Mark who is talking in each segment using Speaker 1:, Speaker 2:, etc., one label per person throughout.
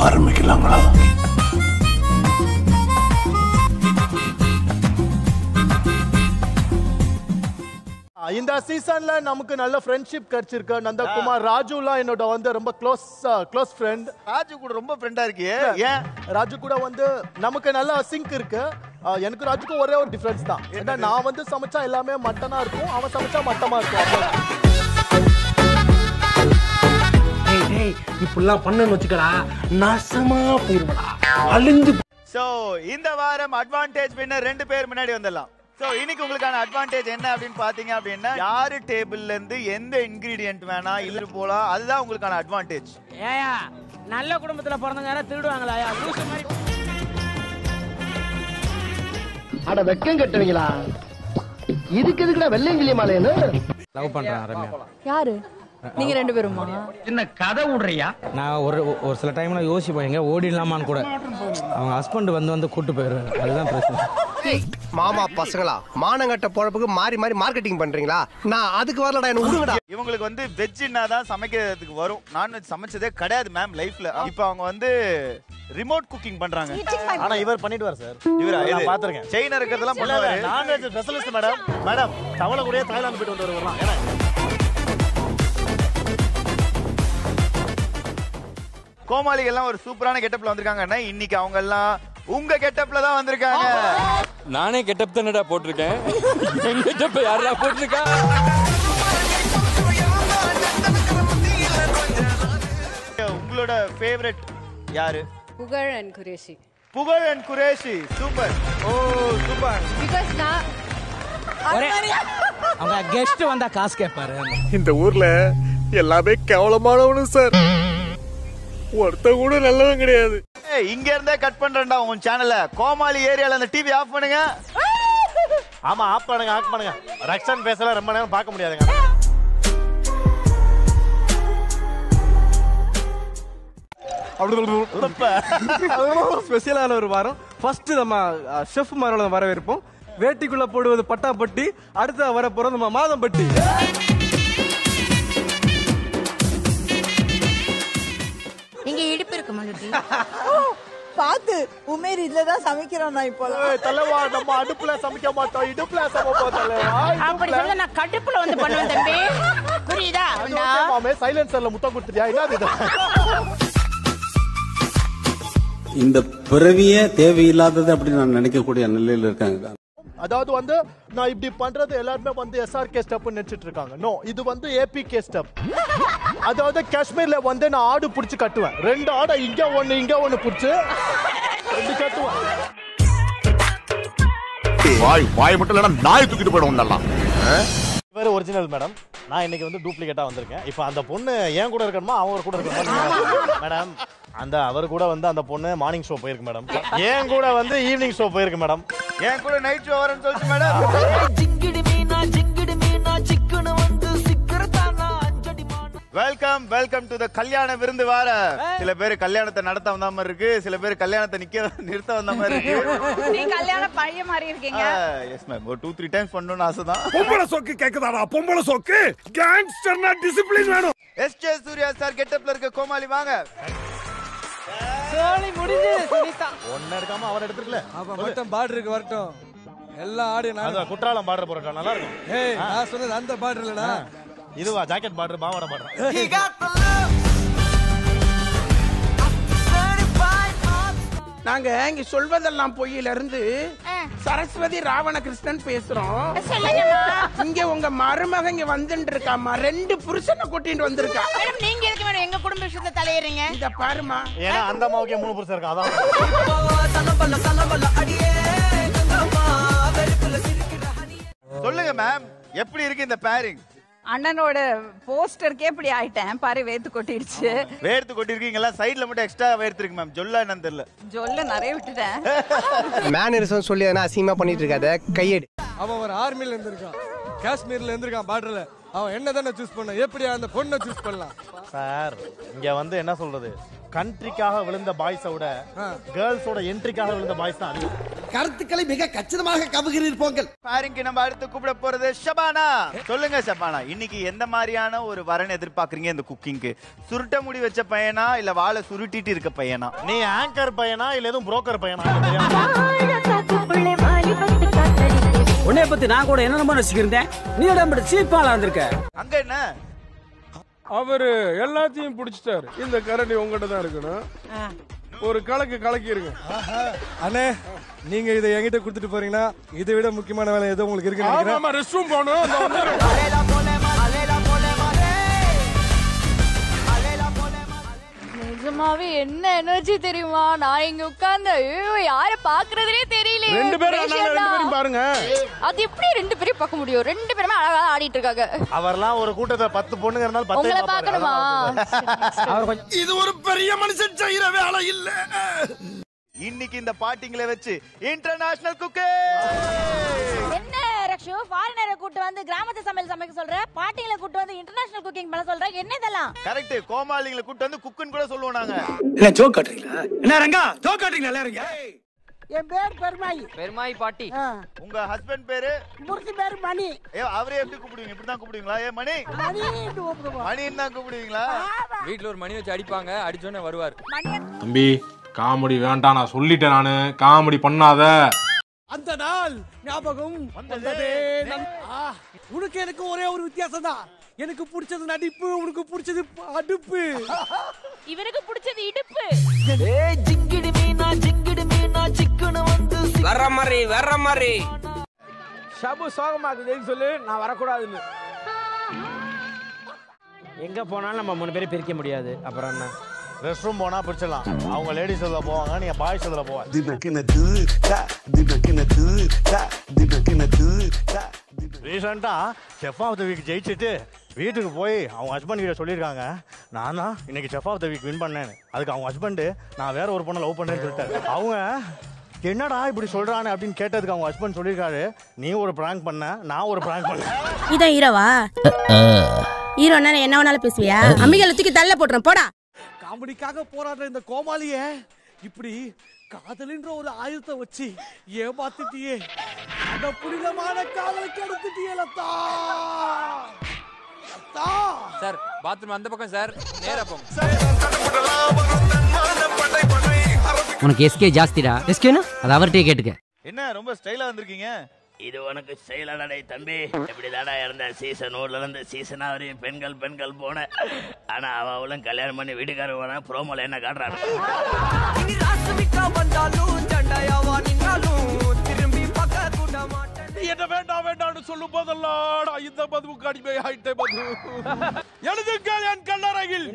Speaker 1: ஆரம்பிக்கலாங்களா?
Speaker 2: இந்த சீசன்ல நமக்கு நல்ல ஃப்ரெண்ட்ஷிப் கிடைச்சிருக்கு. நந்தகுமார் ராஜுலாம் என்னோட வந்து ரொம்ப க்ளோஸ் ஃப்ரெண்ட்.
Speaker 3: ராஜு கூட ரொம்ப ஃப்ரெண்டா இருக்கீங்க. ஏன்?
Speaker 2: ராஜு கூட வந்து நமக்கு நல்ல சிங்க் இருக்கு. எனக்கு ராஜுக்கு ஒரே ஒரு டிஃபரன்ஸ் தான். ஏன்னா நான் வந்து சமைச்சா எல்லாமே மட்டனா இருக்கும், அவன் சமைச்சா மட்டமா இருக்கும்.
Speaker 4: இப்படிலாம் பண்ணு வச்சுக்கடா, நாசமா போயிருவடா, அழிஞ்சு.
Speaker 3: சோ இந்த வாரம் அட்வான்டேஜ் வின்னர் 2 பேர் முன்னாடி வந்துடலாம். சோ இன்னைக்கு உங்களுக்கான அட்வான்டேஜ் என்ன அப்படின்னு பாத்தீங்க அப்படின்னா, யாரு டேபிள்ல இருந்து எந்த இன்கிரிடியன்ட் வேணா இல்ல போலாம், அதுதான் உங்களுக்கான அட்வான்டேஜ்.
Speaker 5: ஏயா நல்ல குடும்பத்துல பிறந்தவங்க யாரா திருடுவாங்களா? லூசு மாதிரி.
Speaker 4: அட வெக்கம் கட்டுவீங்களா? இதுக்கு எதுக்குடா வெள்ளையங்கிலி மாலைன்னு
Speaker 6: லவ் பண்றான் ரம்யா.
Speaker 7: யாரு நீங்க 2 பேருமா?
Speaker 4: என்ன கதை விடுறியா?
Speaker 6: நான் ஒரு சில டைம்ல யோசிப்பேன் எங்க ஓடிடலாமான்னு கூட. அவங்க ஹஸ்பண்ட் வந்து கூட்டு போயிடுறாரு, அதுதான் பிரச்சனை.
Speaker 4: மாமா பசங்களா, மானங்கட்ட பொழப்புக்கு மாறி மாறி மார்க்கெட்டிங் பண்றீங்களா? நான் அதுக்கு வரலடா, என்ன விடுங்கடா.
Speaker 3: இவங்களுக்கு வந்து வெஜ்னா தான் சமைக்கிறதுக்கு வரும், நான்வெஜ் சமைச்சதே கிடையாது மேம் லைஃப்ல. இப்போ அவங்க வந்து ரிமோட் குக்கிங் பண்றாங்க.
Speaker 2: ஆனா இவர் பண்ணிடுவார் சார்.
Speaker 3: இவரா?
Speaker 2: நான் பாத்துர்க்கேன்.
Speaker 3: செயின் இருக்கிறதெல்லாம் பண்ணுவாரு.
Speaker 2: Non veg specialist madam. மேடம் தவளை கூட தாய்லாந்து போயிட்டு வந்து வரலாம். ஏன்னா
Speaker 3: கோமாளிகள் எல்லாம் ஒரு சூப்பரான கெட்டப்ல வந்திருக்காங்கன்னா, இன்னைக்கு அவங்க எல்லாம் உங்க கெட்டப்ல தான் வந்திருக்காங்க.
Speaker 8: நானே கெட்டப் தானடா போட்டிருக்கேன். என் கெட்டப் யாரா போட்டிருக்கா?
Speaker 3: உங்களோட ஃபேவரட் யாரு?
Speaker 7: புகழ் and Qureshi.
Speaker 3: Pugazh and Qureshi. Super. ஓ சூப்பர்.
Speaker 7: பிகாஸ் நான்
Speaker 5: அவங்க கெஸ்ட் வந்தா காசு கேட்பாரு.
Speaker 2: இந்த ஊர்ல எல்லாமே கேவலமானவனு சார், ஒருத்த கூட நல்லவன் கிடையாது.
Speaker 3: இங்க இருந்தே கட் பண்றேன்டா உன் சேனல்ல. கோமாளி ஏரியால அந்த டிவி ஆஃப் பண்ணுங்க.
Speaker 2: ஆமா ஆஃப் பண்ணுங்க, ஆஃப் பண்ணுங்க. ரக்ஷன் பேசல ரொம்ப நேரம் பார்க்க முடியாதுங்க.
Speaker 9: ஸ்பெஷலான ஒரு வாரம். ஃபர்ஸ்ட் நம்ம ஷெஃப் மாரோட வரவேற்போம். வேட்டிக்குள்ள போடுவது பட்டாப்பட்டி, அடுத்த வர போறது நம்ம மாதம்பட்டி.
Speaker 7: இங்க இடுப்பு இருக்கு மலடி.
Speaker 10: பாத்து உமேர் இதுலதான் சமைக்கிறோம். நான் இப்போ
Speaker 2: தலைவா நம்ம அடுப்புல சமைக்க மாட்டோம், இடுப்புல சமைப்போம் தலைவா.
Speaker 7: அப்படி சொல்ல நான் கடுப்புல வந்து பண்ணுவேன் தம்பி. புரியுதா?
Speaker 2: மாமே சைலன்சர்ல முத்தம் கொடுத்துட்டியா? என்னது இது?
Speaker 1: இந்த பிறவியே தேவையில்லாதது அப்படின்னு நான் நினைக்கக்கூடிய நிலையில இருக்காங்க.
Speaker 2: அதாவது வந்து நான் இப்படி பண்றது எல்லாருமே வந்து SRK ஸ்டெப் நினைச்சிட்டு இருக்காங்க. நோ, இது வந்து APK ஸ்டெப். அதாவது காஷ்மீர்ல வந்து நான் ஆடு புடிச்சு கட்டுவேன். 2 ஆடை இங்க ஒண்ணு புடிச்சு 2 கட்டுவேன்.
Speaker 1: வாய் மட்டும் இல்லைன்னா நாய் தூக்கிட்டு போயிடும் நல்லா.
Speaker 2: வேற ஒரிஜினல் மேடம். நான் இன்னைக்கு வந்து டூப்ளிகேட்டா வந்திருக்கேன். இப்போ அந்த பொண்ணு ஏன் கூட இருக்கணுமா அவர் கூட இருக்கணுமா மேடம்? அந்த அவர் கூட வந்து அந்த பொண்ணு மார்னிங் ஷோ போயிருக்கு மேடம். ஏன் கூட வந்து ஈவினிங் ஷோ போயிருக்கு மேடம்.
Speaker 3: ஏன் கூட நைட் ஷோ வரேன்னு சொல்லிச்சு மேடம். வெல்கம் டு த கல்யாண விருந்து வார. சில பேர் கல்யாணத்தை நடத்த வந்த மாதிரி இருக்கு, சில பேர் கல்யாணத்தை நிறுத்த வந்த மாதிரி இருக்கு.
Speaker 7: நீ கல்யாண பைய மாதிரி இருக்கீங்க.
Speaker 3: எஸ் மேம், ஒரு 2-3 டைம்ஸ் பண்ணணும்னு ஆசை தான்.
Speaker 1: பொம்பளை சோக்கு கேக்குதாடா? பொம்பளை சோக்கு கேங்ஸ்டர்னா டிசிப்ளின் வேணும்.
Speaker 3: SJ சூர்யா சார் கெட்டப்ல இருக்க கோமாளி வாங்க.
Speaker 5: சோலி முடிஞ்சு சுனிதா.
Speaker 2: ஒன்னு எடுக்காம அவர் எடுத்துக்கல.
Speaker 9: அப்ப மட்டும் பார்டருக்கு வரட்டும். எல்லா ஆடியும்
Speaker 2: அந்த குற்றாலம் பார்டர் போறட்டா நல்லா இருக்கும்.
Speaker 9: ஏய், நான் சொன்னது அந்த பார்டர் இல்லடா.
Speaker 2: இதுவா ஜாக்கெட் பார்டர், பாவாடை பார்டர்.
Speaker 5: நாங்க இங்க சொல்வதெல்லாம் பொய்யில இருந்து சரஸ்வதி ராவணகிருஷ்ணன் பேசுறோம். இங்க உங்க மருமக இங்க வந்துட்டு இருக்காமா, 2 புருஷனை கூட்டிட்டு வந்திருக்கா.
Speaker 7: நீங்க எதுக்கு மேடம் எங்க குடும்ப விஷயத்தை தலையறீங்க?
Speaker 5: இத பாருமா.
Speaker 2: ஏன்னா அந்த அம்மாவுக்கே 3 புருஷன் இருக்கா. அதான்
Speaker 3: சொல்லுங்க மேம், எப்படி இருக்கு இந்த பேரிங்?
Speaker 10: அண்ணனோட போஸ்டருக்கே இப்படி ஆயிட்டேன் பாரு. வேத்து கொட்டிடுச்சு.
Speaker 3: வேர்த்து கொட்டிருக்கீங்களா? சைடுல மட்டும் எக்ஸ்ட்ரா வேர்த்து இருக்கு மேம். ஜொல்லா என்னன்னு தெரியல.
Speaker 10: ஜொல்ல நிறைய விட்டுட்டேன்.
Speaker 4: மேனரிசம் சொல்லி எதனா அசிங்கமா பண்ணிட்டு இருக்காத, கையெடு.
Speaker 9: அவன் ஒரு ஆர்மில இருந்திருக்கான், காஷ்மீர்ல இருந்திருக்கான் பார்டர்ல. அவன் என்ன தானே சூஸ் பண்ண, எப்படி அந்த பொண்ணை சூஸ் பண்ணலாம்
Speaker 2: சார்? இங்க வந்து என்ன சொல்றது, கண்ட்ரிக்காக விழுந்த பாய்ஸை விட கேர்ள்ஸோட என்ட்ரிக்காக விழுந்த பாய்ஸ் தான் அதிகம்.
Speaker 11: கருத்துக்களை மிக கச்சிதமாக கவுகிறீர் போங்கள்.
Speaker 3: பாருங்க, நம்ம அடுத்து கூப்பிட போறது ஷபானா. சொல்லுங்க ஷபானா, இன்னைக்கு எந்த மாதிரியான ஒரு வரன் எதிர்பார்க்கறீங்க இந்த குக்கிங்க்கு? சுருட்ட முடி வச்ச பையனா இல்ல வாழை சுருட்டிட்டு இருக்க பையனா?
Speaker 2: நீ ஆங்கர் பையனா இல்ல எதுவும் புரோக்கர் பையனா?
Speaker 12: உன்னை பத்தி நான் கூட என்ன நினைச்சுக்கிருந்தேன். நீ உடம்பு சீப்பாலா இருந்திருக்க.
Speaker 3: அங்க என்ன
Speaker 9: அவரு எல்லாத்தையும் பிடிச்சிட்டாரு. இந்த கரண்டி உங்ககிட்ட தான் இருக்கணும். ஒரு கலக்கி இருங்க.
Speaker 13: அண்ணே, நீங்க இதை என்கிட்ட கொடுத்துட்டு போறீங்கன்னா இதை விட முக்கியமான வேலை ஏதோ உங்களுக்கு இருக்கு நினைக்கிறேன்.
Speaker 9: ரெஸ்ட் ரூம் போகணும்.
Speaker 14: நிஜமாவே என்ன எனர்ஜி தெரியுமா? நான் இங்க உட்கார்ந்து யார பாக்குறதே தெரியல.
Speaker 9: ரெண்டு பேரும் பாருங்க.
Speaker 14: அது எப்படி ரெண்டு பேரும் பார்க்க முடியும்? ரெண்டு பேருமே அழகா ஆடிட்டு இருக்காங்க.
Speaker 2: அவர்லாம் ஒரு கூட்டத்துல 10 பொண்ணுங்க இருந்தாலும் 10
Speaker 14: உங்களை பார்க்கணுமா?
Speaker 11: இது ஒரு பெரிய மனுஷன் செய்யற வேலை இல்ல.
Speaker 3: இன்னைக்கு இந்த பாட்டிங்களை வச்சு இன்டர்நேஷனல் குக்கே.
Speaker 14: என்ன ரக்ஷு, ஃபாரினரை கூட்டி வந்து கிராமத்து சமையல் சமைக்க சொல்ற, பாட்டிங்களை கூட்டி வந்து இன்டர்நேஷனல் குக்கிங் பண்ண சொல்ற, என்ன இதெல்லாம்?
Speaker 3: கரெக்ட். கோமாளிங்களை கூட்டி வந்து குக்குன்னு கூட சொல்லுவோம் நாங்க.
Speaker 12: என்ன ஜோக் காட்டுறீங்களா? என்ன ரங்கா ஜோக் காட்டுறீங்களா எல்லாரும்?
Speaker 5: என் பேர் பெருமாய்.
Speaker 8: பெருமாய் பாட்டி.
Speaker 3: உங்க ஹஸ்பண்ட் பேரு?
Speaker 5: முருகி பேர் மணி.
Speaker 3: அவரே எப்படி கூப்பிடுவீங்க? இப்படிதான் கூப்பிடுவீங்களா? ஏ மணி மணின்னு தான் கூப்பிடுவீங்களா?
Speaker 8: வீட்டுல ஒரு மணி வச்சு அடிப்பாங்க, அடிச்சோன்னே வருவார்.
Speaker 9: தம்பி, காமெடி வேண்டாம், நான் சொல்லிட்டேன். நானு காமெடி பண்ணாத.
Speaker 11: அந்த நாள் ஞாபகம் வந்ததே. உனக்கு எனக்கு ஒரே ஒரு வித்தியாசம் தான். எனக்கு பிடிச்சது நடிப்பு, உனக்கு பிடிச்சது அடுப்பு.
Speaker 14: இவனுக்கு பிடிச்சது இடுப்பு.
Speaker 12: வர மாதிரி ஷபு சோகமாக்குதுன்னு சொல்லு, நான் வரக்கூடாதுன்னு. எங்க போனாலும் நம்ம 3 பேரும் பிரிக்க முடியாது. அப்புறம் என்ன,
Speaker 2: ரெஸ்ட் ரூம் போனா பிடிச்சிடலாம். அவங்க லேடிஸ் இதுல போவாங்க, நீங்க பாய்ஸ் இதுல போவாங்க. ரீசெண்டா செஃப் ஆஃப் த வீக் ஜெயிச்சுட்டு வீட்டுக்கு போய் அவங்க ஹஸ்பண்ட் கிட்ட சொல்லியிருக்காங்க, நான் தான் இன்னைக்கு chef of the week win பண்ணேன்னு. அதுக்கு அவங்க ஹஸ்பண்டு, நான் வேற ஒரு பொண்ணை லவ் பண்ணேன்னு சொல்லிட்டாரு. அவங்க என்னடா இப்படி சொல்றானே அப்படின்னு கேட்டதுக்கு அவங்க ஹஸ்பண்ட் சொல்லியிருக்காரு, நீ ஒரு பிராங்க் பண்ண, நான் ஒரு பிராங்க் பண்ணேன்.
Speaker 14: இதான் ஹீரோவா? ஹீரோனா என்ன வேணாலும் பேசுவியா? அம்மிகளை தூக்கி தள்ள போட்டுறேன் போடா.
Speaker 11: காமெடிக்காக போராடுற இந்த கோமாளிய இப்படி காதலின்ற ஒரு ஆயுதத்தை வச்சு ஏமாத்திட்டியே. அந்த புனிதமான காதலுக்கு எடுத்துட்டியே லதா.
Speaker 8: சார், பாத்ரூம் அந்த பக்கம் சார், நேரா போங்க.
Speaker 12: உனக்கு எஸ்கே ஜாஸ்திடா. எஸ்கேனா அது அவர்கிட்டயே கேட்டுக்க.
Speaker 3: என்ன ரொம்ப ஸ்டைலா வந்திருக்கீங்க?
Speaker 15: இது உனக்கு செயலாடை தம்பி. எப்படி தாடா இருந்த சீசன் 1ல இருந்து சீசன் வரையும் பெண்கள் போன. ஆனா அவளும் கல்யாணம் பண்ணி வீட்டுக்காரர் போன. ப்ரோமோல என்ன காட்டுறாங்க?
Speaker 9: என்ன வேண்டாம்னு சொல்லும் போதெல்லாம் இந்த மதுவுக்கு அடிமை ஆயிட்டே. மது எழுதுங்கள் என் கல்லறையில்.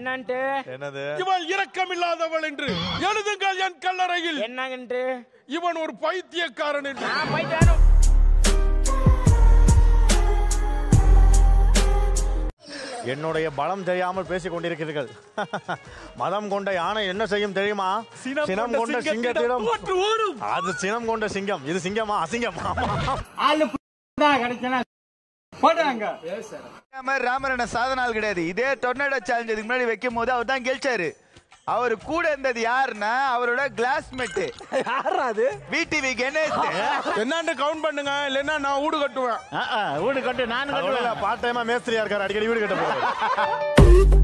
Speaker 2: என்னது?
Speaker 9: இவள் இரக்கமில்லாதவள் என்று எழுதுங்கள் என் கல்லறையில்.
Speaker 12: என்னங்கன்று?
Speaker 9: இவன் ஒரு பைத்தியக்காரன் என்று.
Speaker 2: என்னுடைய பலம் தெரியாமல் பேசிக் கொண்டிருக்கிறீர்கள். மதம் கொண்ட யானை என்ன செய்யும் தெரியுமா? சினம் கொண்ட சிங்கத்திடம் அது சினம் கொண்ட சிங்கம். இது சிங்கமா அசிங்கமா?
Speaker 3: ராமரண்ண சாதனால் கிடையாது. இதே டொர்னேடோ சேலஞ்ச் இதுக்கு முன்னாடி வைக்கும் போது அவர் தான் கெலிச்சாரு. அவர் கூட இருந்தது யாருன்னா அவரோட கிளாஸ்மேட்.
Speaker 12: யாராது?
Speaker 3: விடிவி கணேஷ்.
Speaker 9: என்னன்னு கவுண்ட் பண்ணுங்க, இல்லன்னா நான் வீடு கட்டுவேன்.
Speaker 2: வீடு கட்டு. நான் பார்ட் டைமா மேஸ்திரியா இருக்காரு, அடிக்கடி வீடு கட்ட போறேன்.